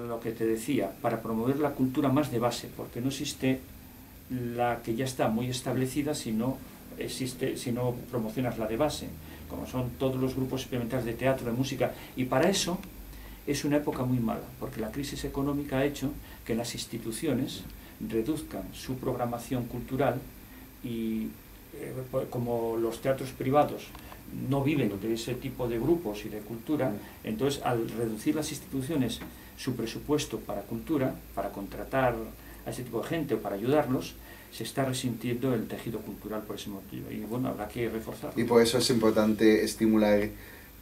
lo que te decía, para promover la cultura más de base, porque no existe la que ya está muy establecida si no promocionas la de base, como son todos los grupos experimentales de teatro, de música, y para eso es una época muy mala, porque la crisis económica ha hecho que las instituciones reduzcan su programación cultural y como los teatros privados no viven de ese tipo de grupos y de cultura, entonces al reducir las instituciones su presupuesto para cultura, para contratar a ese tipo de gente o para ayudarlos, se está resintiendo el tejido cultural por ese motivo y bueno, habrá que reforzarlo. Y por eso es importante estimular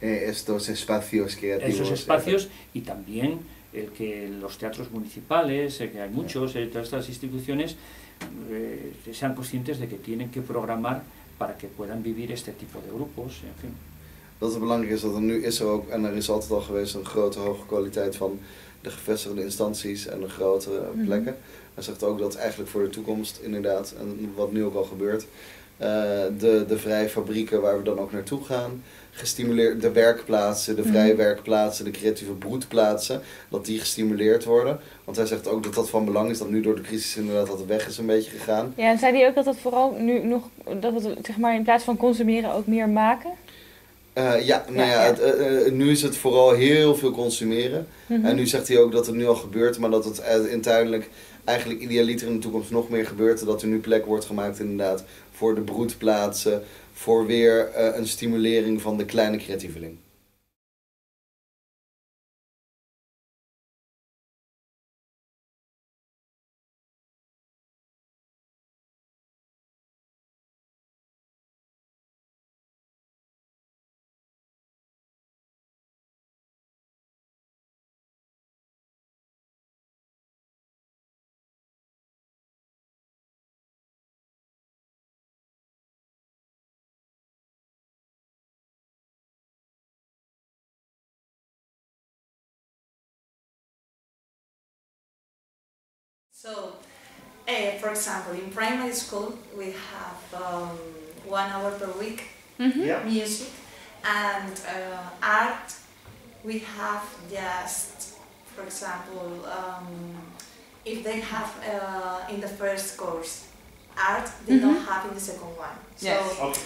estos espacios creativos. Esos espacios y también el que los teatros municipales, que hay muchos, todas estas instituciones sean conscientes de que tienen que programar para que puedan vivir este tipo de grupos, en fin. Dat het belangrijk is dat er nu is er ook, en er is altijd al geweest, een grote hoge kwaliteit van de gevestigde instanties en de grotere plekken. Hij zegt ook dat eigenlijk voor de toekomst inderdaad, en wat nu ook al gebeurt, de vrije fabrieken waar we dan ook naartoe gaan, gestimuleerd, de werkplaatsen, de vrije werkplaatsen, de creatieve broedplaatsen, dat die gestimuleerd worden. Want hij zegt ook dat dat van belang is, dat nu door de crisis inderdaad dat de weg is een beetje gegaan. Ja, en zei hij ook dat het vooral nu nog, dat we zeg maar in plaats van consumeren ook meer maken? Nu is het vooral heel veel consumeren. En nu zegt hij ook dat het nu al gebeurt, maar dat het uiteindelijk eigenlijk idealiter in de toekomst nog meer gebeurt. Dat er nu plek wordt gemaakt inderdaad voor de broedplaatsen, voor weer een stimulering van de kleine creatieveling. So, for example, in primary school we have 1 hour per week music, and art we have just, for example, if they have in the first course art, they don't have in the second one. So, Yes. Okay.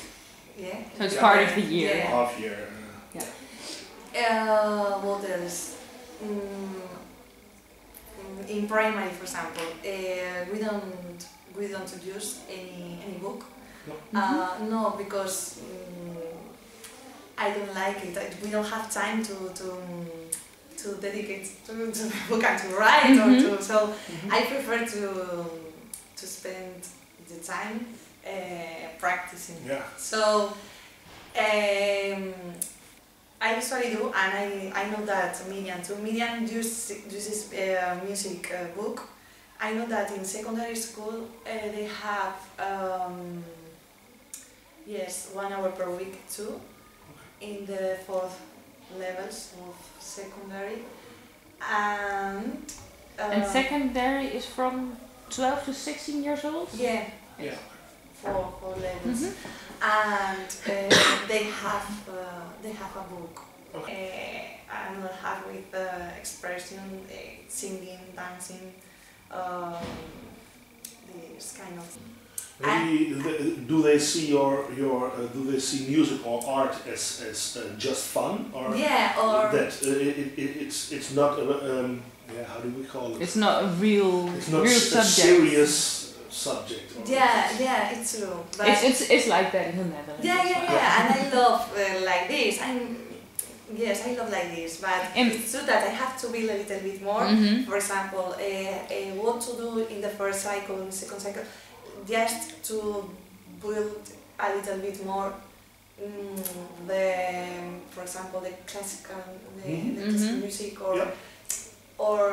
Yeah. So it's part of the year. Yeah. Half year. What else? In primary, for example, we don't use any book. No, no, because I don't like it. We don't have time to dedicate to the book and to write or to. So I prefer to spend the time practicing. Yeah. So. I usually do, and I know that Miriam too. Miriam uses music book. I know that in secondary school they have 1 hour per week too, in the 4th levels of secondary, and secondary is from 12 to 16 years old? Yeah. Four levels, and they have a book. Okay. And have with expression, singing, dancing, this kind of. Maybe do they see do they see music or art as just fun, or or that it's not how do we call it? It's not a real subject. Serious subject. Yeah, it's true. But it's like that in the Netherlands. Yeah, and I love like this. I love like this, but it's true that I have to build a little bit more. For example, what to do in the first cycle, in the second cycle, just to build a little bit more. For example, the classical, classical music, or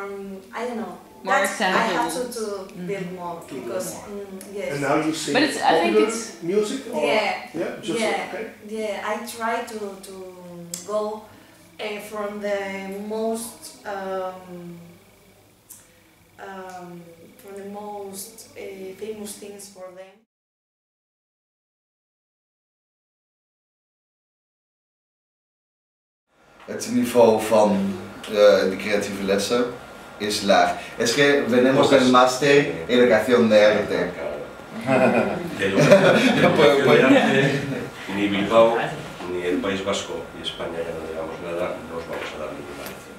I don't know. More I have examples. to build more because yes. And now you sing But I think it's music, or yeah. I try to go from the most famous things for them. Het niveau van de creatieve lessen es laag. Es que venimos del máster en educación de arte. De educación de arte, ni Bilbao, ni el País Vasco y España ya no digamos nada, no os vamos a dar ninguna lección.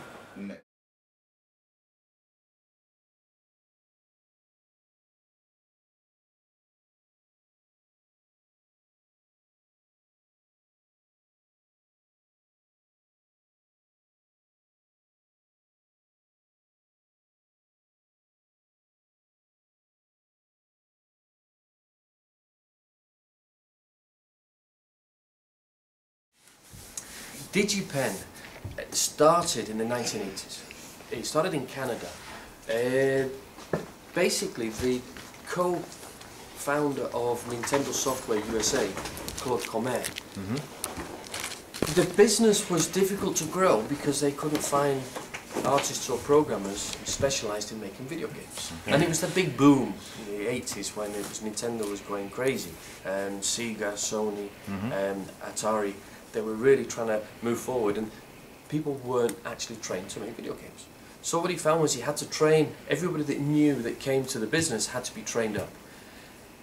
DigiPen started in the 1980s. It started in Canada. Basically, the co-founder of Nintendo Software USA, Claude Comer, the business was difficult to grow because they couldn't find artists or programmers specialised in making video games. And it was the big boom in the 80s when Nintendo was going crazy. Sega, Sony, Atari, they were really trying to move forward, and people weren't actually trained to make video games. So what he found was he had to train everybody that knew that came to the business had to be trained up,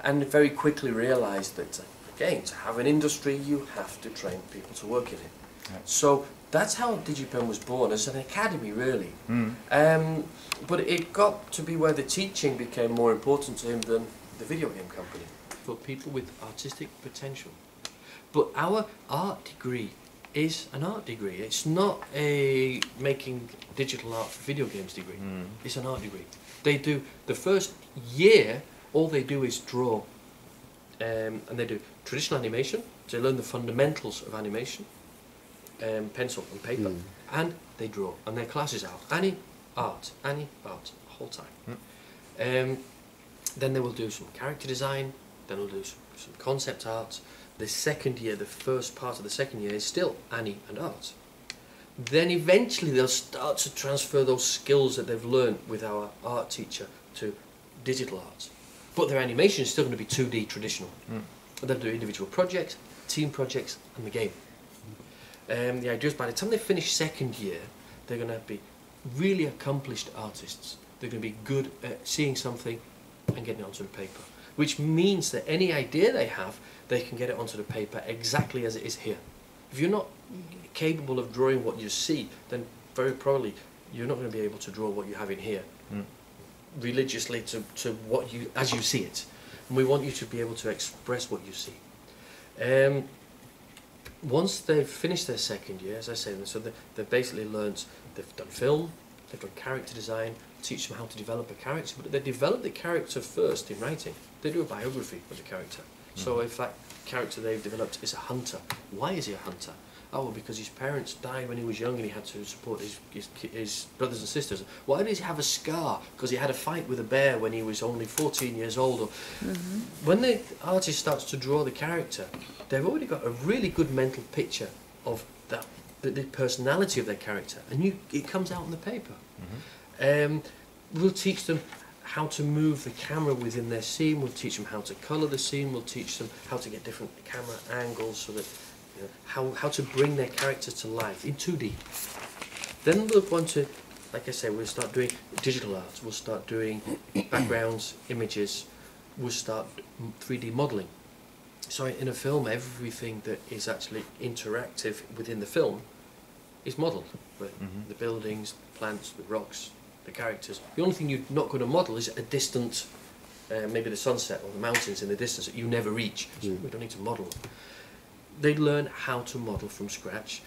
and very quickly realised that again, to have an industry you have to train people to work in it. Yeah. So that's how DigiPen was born, as an academy really. But it got to be where the teaching became more important to him than the video game company. For people with artistic potential. But our art degree is an art degree. It's not a making digital art for video games degree. It's an art degree. They do, the first year, all they do is draw. And they do traditional animation, so they learn the fundamentals of animation, pencil and paper, and they draw. And their classes are any art, the whole time. Then they will do some character design, then they'll do some concept art. The second year, the first part of the second year is still Annie and art. Then eventually they'll start to transfer those skills that they've learned with our art teacher to digital art. But their animation is still going to be 2D traditional. They'll do individual projects, team projects, and the game. The idea is by the time they finish second year, they're going to be really accomplished artists. They're going to be good at seeing something and getting it onto the paper. Which means that any idea they have, they can get it onto the paper exactly as it is here. If you're not capable of drawing what you see, then very probably you're not going to be able to draw what you have in here religiously to what you, as you see it. And we want you to be able to express what you see. Once they've finished their second year, as I say, so they've basically learned, they've done film, they've done character design, teach them how to develop a character, but they develop the character first in writing. They do a biography of the character. So if that character they've developed is a hunter, why is he a hunter? Oh, well, because his parents died when he was young and he had to support his brothers and sisters. Why does he have a scar? Because he had a fight with a bear when he was only 14 years old. When the artist starts to draw the character, they've already got a really good mental picture of that, the personality of their character, and it comes out on the paper. We'll teach them how to move the camera within their scene, we'll teach them how to colour the scene, we'll teach them how to get different camera angles, so that how to bring their character to life in 2D. Then we'll want to, like I say, we'll start doing digital art, we'll start doing backgrounds, images, we'll start 3D modelling. So in a film, everything that is actually interactive within the film is modelled. The buildings, the plants, the rocks, the characters. The only thing you're not going to model is a distant, maybe the sunset or the mountains in the distance that you never reach. So we don't need to model. They learn how to model from scratch.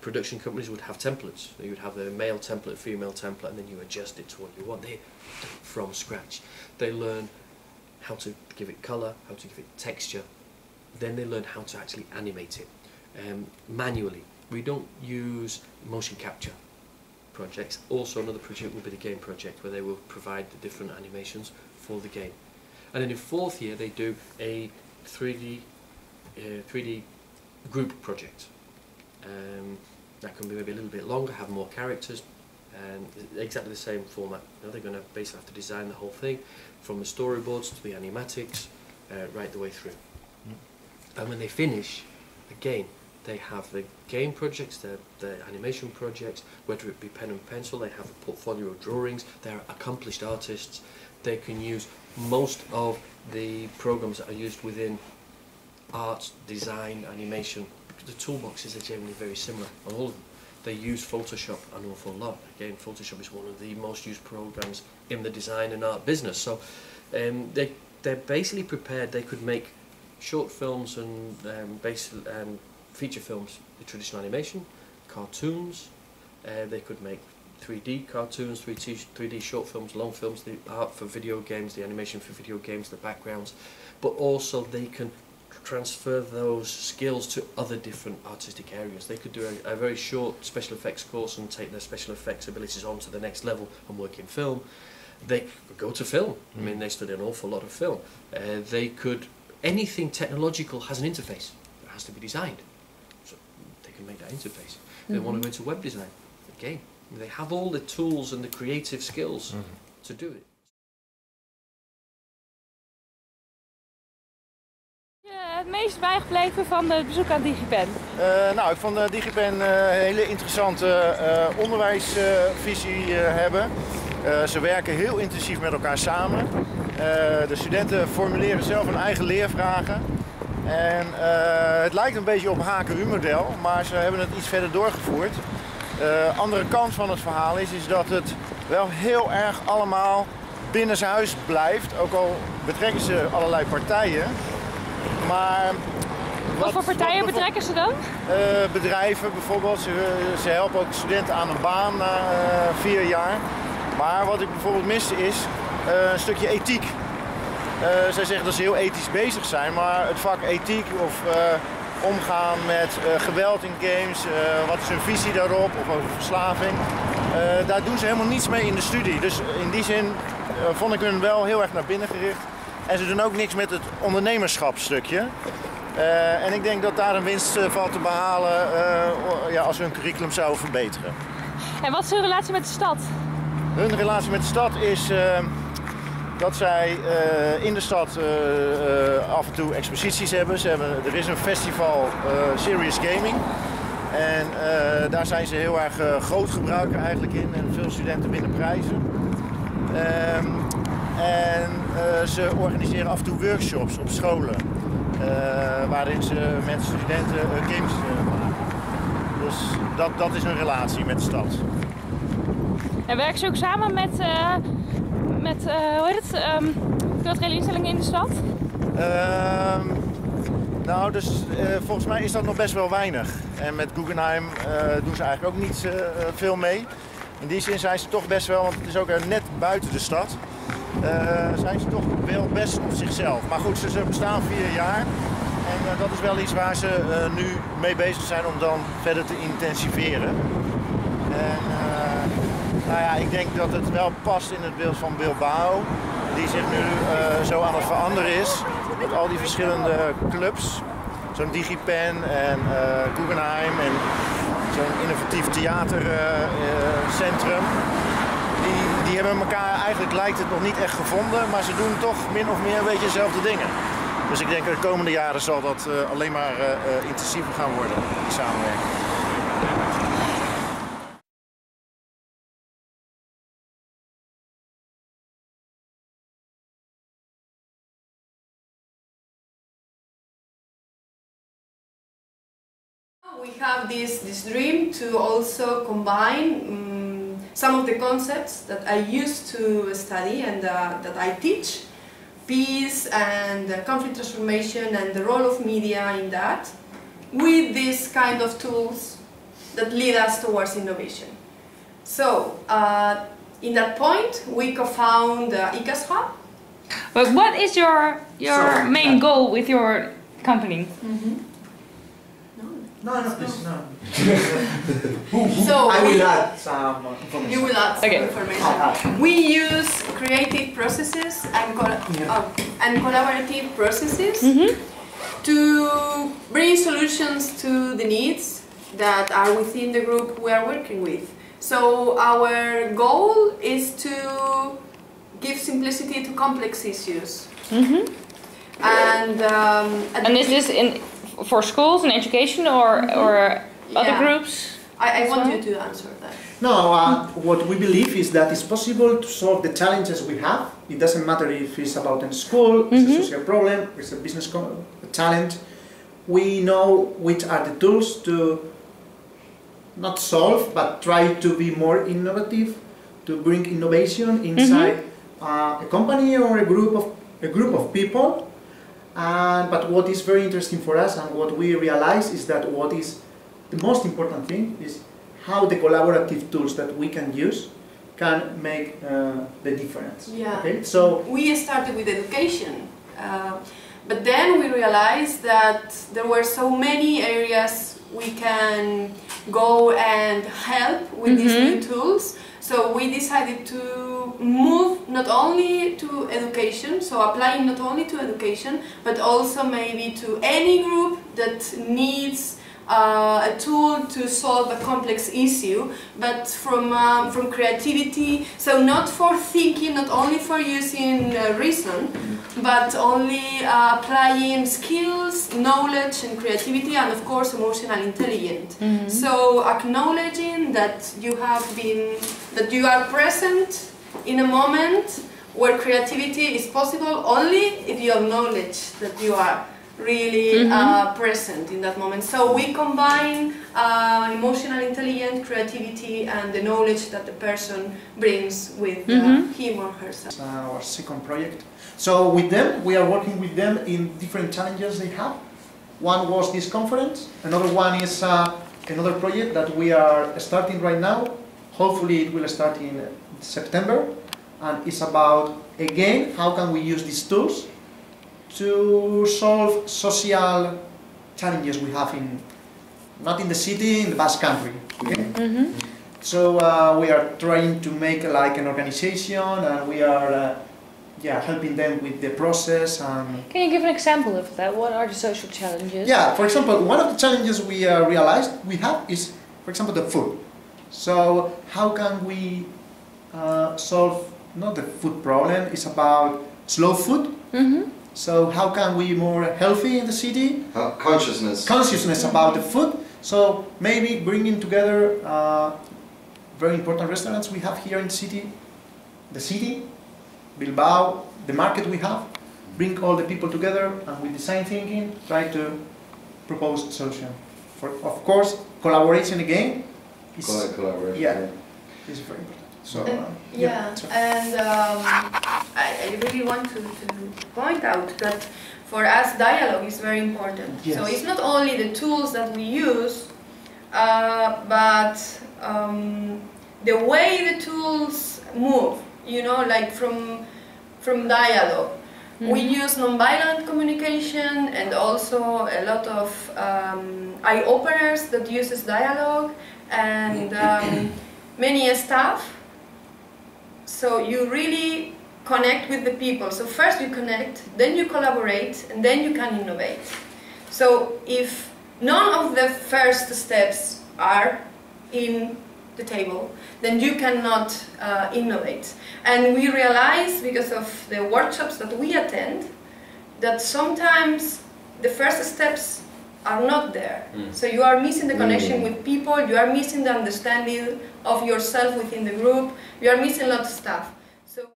Production companies would have templates. You would have a male template, a female template, and then you adjust it to what you want. They from scratch. They learn how to give it colour, how to give it texture. Then they learn how to actually animate it manually. We don't use motion capture projects. Also another project will be the game project, where they will provide the different animations for the game. And then in fourth year they do a 3D group project. That can be maybe a little bit longer, have more characters, and exactly the same format. They're going to basically have to design the whole thing, from the storyboards to the animatics, right the way through. And when they finish, again, They have the game projects, the animation projects, whether it be pen and pencil, they have a portfolio of drawings, they're accomplished artists. They can use most of the programs that are used within art, design, animation. The toolboxes are generally very similar on all of them. They use Photoshop an awful lot. Again, Photoshop is one of the most used programs in the design and art business. So they're basically prepared. They could make short films and feature films with traditional animation, cartoons. They could make 3D cartoons, 3D short films, long films, the art for video games, the animation for video games, the backgrounds. But also they can transfer those skills to other different artistic areas. They could do a very short special effects course and take their special effects abilities on to the next level and work in film. They could go to film. I mean, they study an awful lot of film. They could, anything technological has an interface. It has to be designed. So they can make that interface. They want to go into web design. Again, they have all the tools and the creative skills to do it. Het meest bijgebleven van het bezoek aan DigiPen? Nou, ik vond DigiPen een hele interessante onderwijsvisie hebben. Ze werken heel intensief met elkaar samen. De studenten formuleren zelf hun eigen leervragen. En het lijkt een beetje op een HKU-model, maar ze hebben het iets verder doorgevoerd. Andere kant van het verhaal is dat het wel heel erg allemaal binnenshuis blijft. Ook al betrekken ze allerlei partijen. Maar wat voor partijen betrekken ze dan? Bedrijven bijvoorbeeld. Ze helpen ook studenten aan een baan na 4 jaar. Maar wat ik bijvoorbeeld miste is een stukje ethiek. Zij zeggen dat ze heel ethisch bezig zijn, maar het vak ethiek of omgaan met geweld in games, wat is hun visie daarop of over verslaving, daar doen ze helemaal niets mee in de studie. Dus in die zin vond ik hun wel heel erg naar binnen gericht. En ze doen ook niks met het ondernemerschapsstukje. En ik denk dat daar een winst valt te behalen als we hun curriculum zouden verbeteren. En wat is hun relatie met de stad? Hun relatie met de stad is dat zij in de stad af en toe exposities hebben. Er is een festival Serious Gaming. En daar zijn ze heel erg groot gebruiker eigenlijk in. En veel studenten winnen prijzen. Ze organiseren af en toe workshops op scholen. Waarin ze met studenten games maken. Dus dat is hun relatie met de stad. En werken ze ook samen met hoe heet het, culturele instellingen in de stad? Nou, dus volgens mij is dat nog best wel weinig. En met Guggenheim doen ze eigenlijk ook niet veel mee. In die zin zijn ze toch best wel, want het is ook net buiten de stad, zijn ze toch wel best op zichzelf. Maar goed, ze bestaan 4 jaar. En dat is wel iets waar ze nu mee bezig zijn om dan verder te intensiveren. En nou ja, ik denk dat het wel past in het beeld van Bilbao, die zich nu zo aan het veranderen is. Met al die verschillende clubs, zo'n DigiPen en Guggenheim en zo'n innovatief theatercentrum. Die hebben elkaar, eigenlijk lijkt het nog niet echt gevonden, maar ze doen toch min of meer een beetje dezelfde dingen. Dus ik denk dat de komende jaren zal dat alleen maar intensiever gaan worden, die samenwerking. We have this dream to also combine some of the concepts that I used to study and that I teach, peace and conflict transformation and the role of media in that, with these kind of tools that lead us towards innovation. So, in that point, we co-found ICAS Hub. But what is your main goal with your company? No, please, no. So I will add some information. You will add some information. We use creative processes and collaborative processes to bring solutions to the needs that are within the group we are working with. So our goal is to give simplicity to complex issues. And is this for schools and education, or other groups? I want you to answer that. No, what we believe is that it's possible to solve the challenges we have. It doesn't matter if it's about a school, it's a social problem, it's a business challenge. We know which are the tools to not solve, but try to be more innovative, to bring innovation inside a company or a group of people. But what is very interesting for us and what we realize is that what is the most important thing is how the collaborative tools that we can use can make the difference. Yeah. Okay? So we started with education, but then we realized that there were so many areas we can go and help with these new tools. So we decided to move not only to education, so applying not only to education, but also maybe to any group that needs a tool to solve a complex issue, but from creativity. So not for thinking, not only for using reason, but only applying skills, knowledge and creativity, and of course emotional intelligence. So acknowledging that you are present in a moment where creativity is possible only if you acknowledge that you are really present in that moment. So we combine emotional intelligence, creativity, and the knowledge that the person brings with him or herself. Our second project. So with them, we are working with them in different challenges they have. One was this conference. Another one is another project that we are starting right now. Hopefully it will start in September. And it's about, again, how can we use these tools to solve social challenges we have not in the city, in the Basque Country. Okay? So we are trying to make like an organization, and we are helping them with the process. Can you give an example of that? What are the social challenges? Yeah, for example, one of the challenges we realized we have is, for example, the food. So how can we solve not the food problem? It's about slow food. So how can we be more healthy in the city? Consciousness about the food. So maybe bringing together very important restaurants we have here in the city, Bilbao, the market we have, bring all the people together and with design thinking try to propose a solution. Of course, collaboration again is collaboration. Yeah, is very important. So, I really want to point out that for us dialogue is very important. Yes. So it's not only the tools that we use, but the way the tools move, you know, like from dialogue. We use non-violent communication and also a lot of eye-openers that uses dialogue and many stuff. So you really connect with the people. So first you connect, then you collaborate, and then you can innovate. So if none of the first steps are in the table, then you cannot innovate. And we realize, because of the workshops that we attend, that sometimes the first steps are not there. So you are missing the connection with people, you are missing the understanding of yourself within the group, you are missing a lot of stuff. So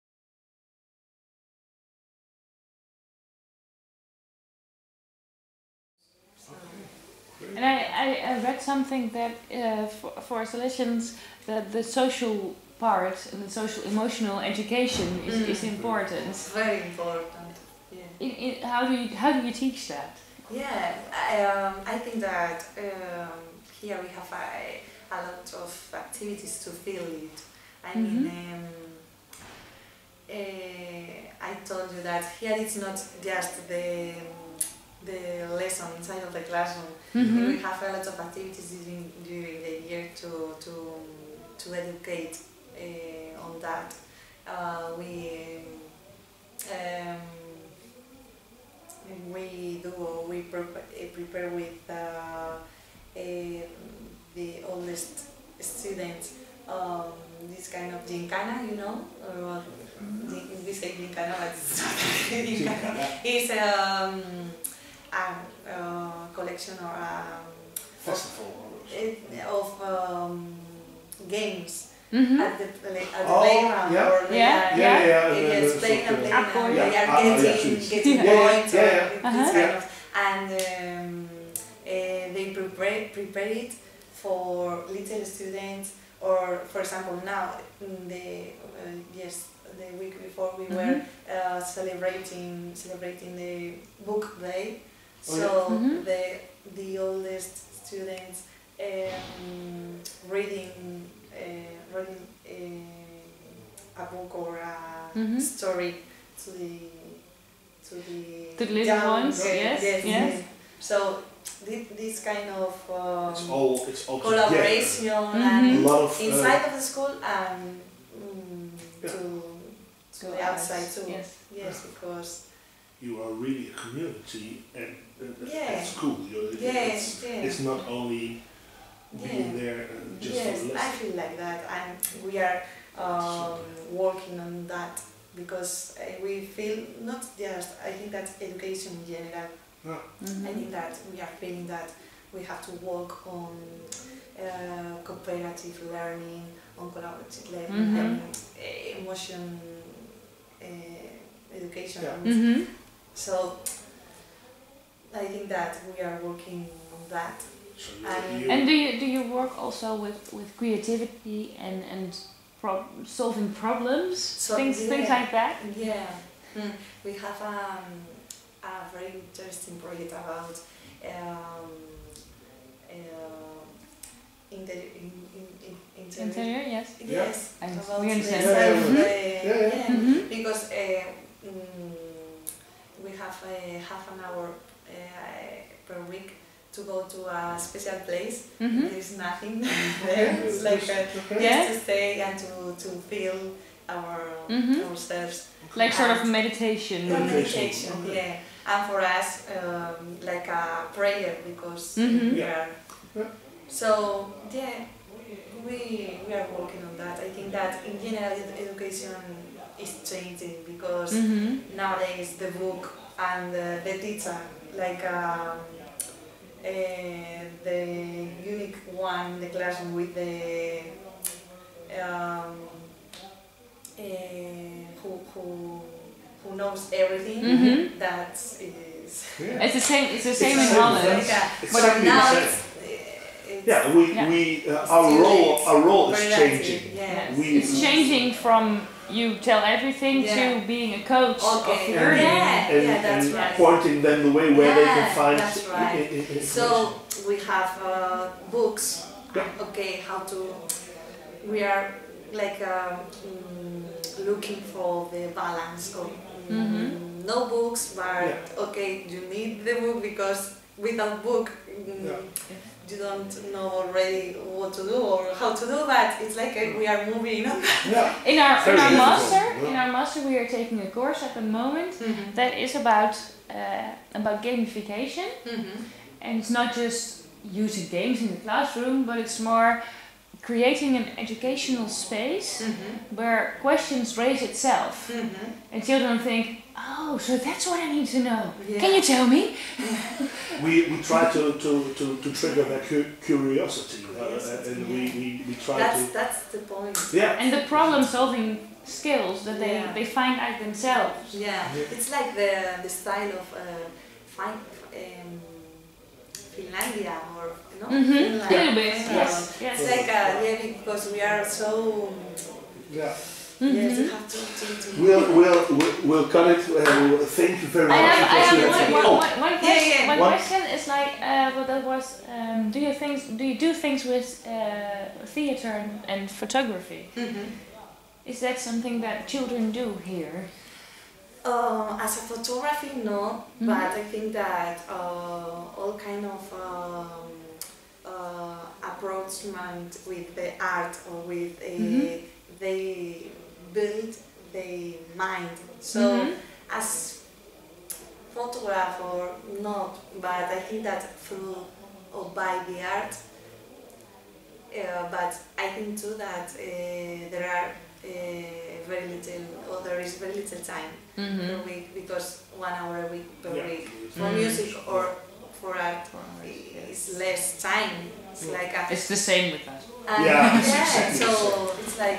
and I read something that for Salesians that the social part and the social emotional education is important. It's very important. Yeah. How do you teach that? Yeah, I think that here we have a lot of activities to feel it. I mean, I told you that here it's not just the lesson inside of the classroom. We have a lot of activities during the year to educate on that. We prepare with the oldest students this kind of gincana, you know, we say gincana, but it's not gincana. It's collection or Festival. of games Mhm. at the playground, yeah. or they Yeah, are yeah. yes, playing and playing, and Yeah. they are Yeah. getting Yeah. points, Yeah. or Yeah. this Uh-huh. kind of, and they prepare it for little students. Or, for example, now the week before we were celebrating the book day. So the oldest students reading a book or a story to the little young ones, girls. yes. So this kind of It's all collaboration together. and A lot of inside of the school and Yeah. to the outside too. Yes. Because you are really a community and Yeah. at school. It's not only being there just for the I lesson. feel like that, and we are working on that because we feel not just. I think that education in general. I think that we are feeling that we have to work on cooperative learning, on collaborative learning, and emotion education. So I think that we are working on that. So And do you work also with creativity and solving problems, things like that? Yeah, we have a very interesting project about interior. Yes. Yes, And about we the understand. because we have half an hour per week to go to a special place. There's nothing there. It's like just to stay and to feel ourselves. Like sort of meditation. Meditation, yeah. And for us, like a prayer because we are. So we are working on that. I think that in general education is changing because nowadays the book and the teacher, like the unique one in the classroom with the who knows everything. That is. It's the same in Holland. But now our role is changing. It's changing from you tell everything to being a coach of learning. That's right. Pointing them the way where they can find that's right. So we have books. Okay, how to. We are like looking for the balance of no books, but okay, you need the book because without book. You don't know already what to do or how to do, but it's like we are moving. In our master, we are taking a course at the moment that is about gamification, and it's not just using games in the classroom, but it's more creating an educational space where questions raise itself, and children think, oh, so that's what I need to know. Can you tell me? We try to trigger their curiosity, and we try to. That's the point. Yeah. And the problem-solving skills that they find out themselves. It's like the style of Finlandia or Finland. A little bit. Yes. It's like because we are so. Yes, you have to. We'll cut it. Thank you very much. I have one question. Is like, well, that was. Do you do things with theater and photography? Is that something that children do here? As a photography, no, but I think that all kind of approachment with the art or with they build the mind. So as photograph or not, but I think that through or by the art. But I think too that there are there is very little time per week because 1 hour a week per week for music or for art is less time. It's like it's the same with us. Yeah, so it's like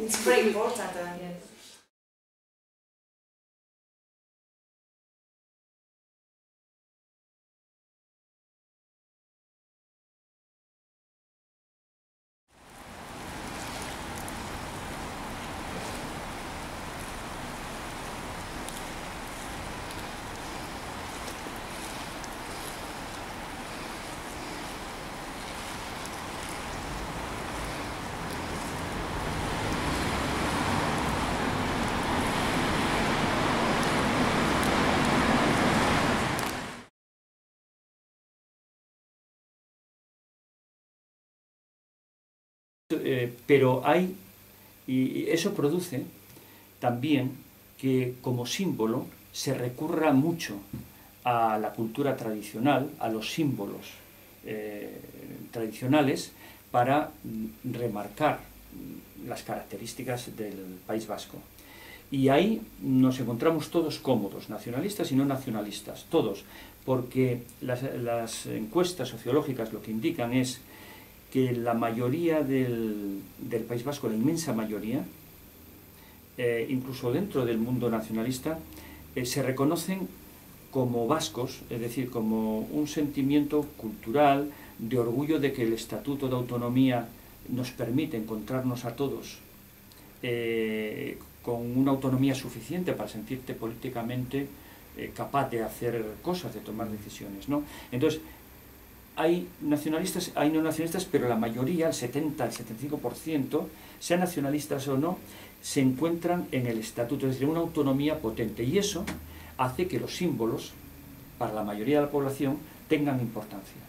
it's very important. Pero hay, y eso produce también que como símbolo se recurra mucho a la cultura tradicional, a los símbolos tradicionales para remarcar las características del País Vasco. Y ahí nos encontramos todos cómodos, nacionalistas y no nacionalistas, todos, porque las encuestas sociológicas lo que indican es que la mayoría del País Vasco, la inmensa mayoría, incluso dentro del mundo nacionalista, se reconocen como vascos, es decir, como un sentimiento cultural de orgullo de que el Estatuto de Autonomía nos permite encontrarnos a todos con una autonomía suficiente para sentirte políticamente capaz de hacer cosas, de tomar decisiones, ¿no? Entonces, hay nacionalistas, hay no nacionalistas, pero la mayoría, el 70, el 75%, sean nacionalistas o no, se encuentran en el estatuto, es decir, una autonomía potente. Y eso hace que los símbolos, para la mayoría de la población, tengan importancia.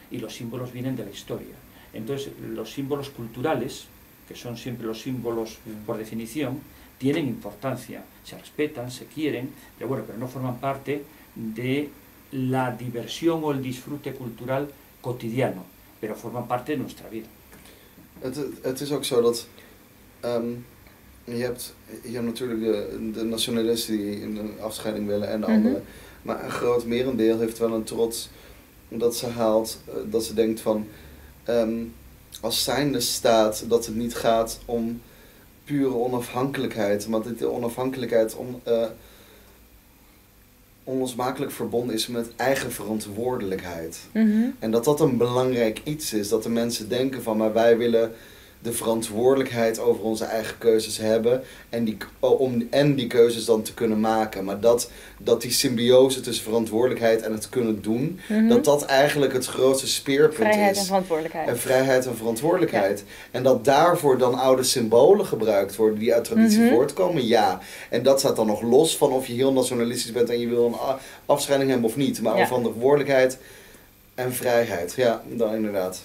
Y los símbolos vienen de la historia. Entonces, los símbolos culturales, que son siempre los símbolos por definición, tienen importancia, se respetan, se quieren, pero bueno, pero no forman parte de la diversión o el disfrute cultural cotidiano, pero forman parte de nuestra vida. Het is ook zo dat je hebt natuurlijk de nationalisten die een afscheiding willen en de anderen, maar een groot merendeel heeft wel een trots dat ze haalt, dat ze denkt van als zijnde staat dat het niet gaat om pure onafhankelijkheid, maar dat de onafhankelijkheid onlosmakelijk verbonden is met eigen verantwoordelijkheid. En dat dat een belangrijk iets is, dat de mensen denken van maar wij willen de verantwoordelijkheid over onze eigen keuzes hebben en die keuzes dan te kunnen maken. Maar dat die symbiose tussen verantwoordelijkheid en het kunnen doen, dat eigenlijk het grootste speerpunt vrijheid is. En verantwoordelijkheid. En vrijheid en verantwoordelijkheid. Ja. En dat daarvoor dan oude symbolen gebruikt worden die uit traditie voortkomen, ja. En dat staat dan nog los van of je heel nationalistisch bent en je wil een afscheiding hebben of niet. Maar over verantwoordelijkheid en vrijheid, ja, dan inderdaad.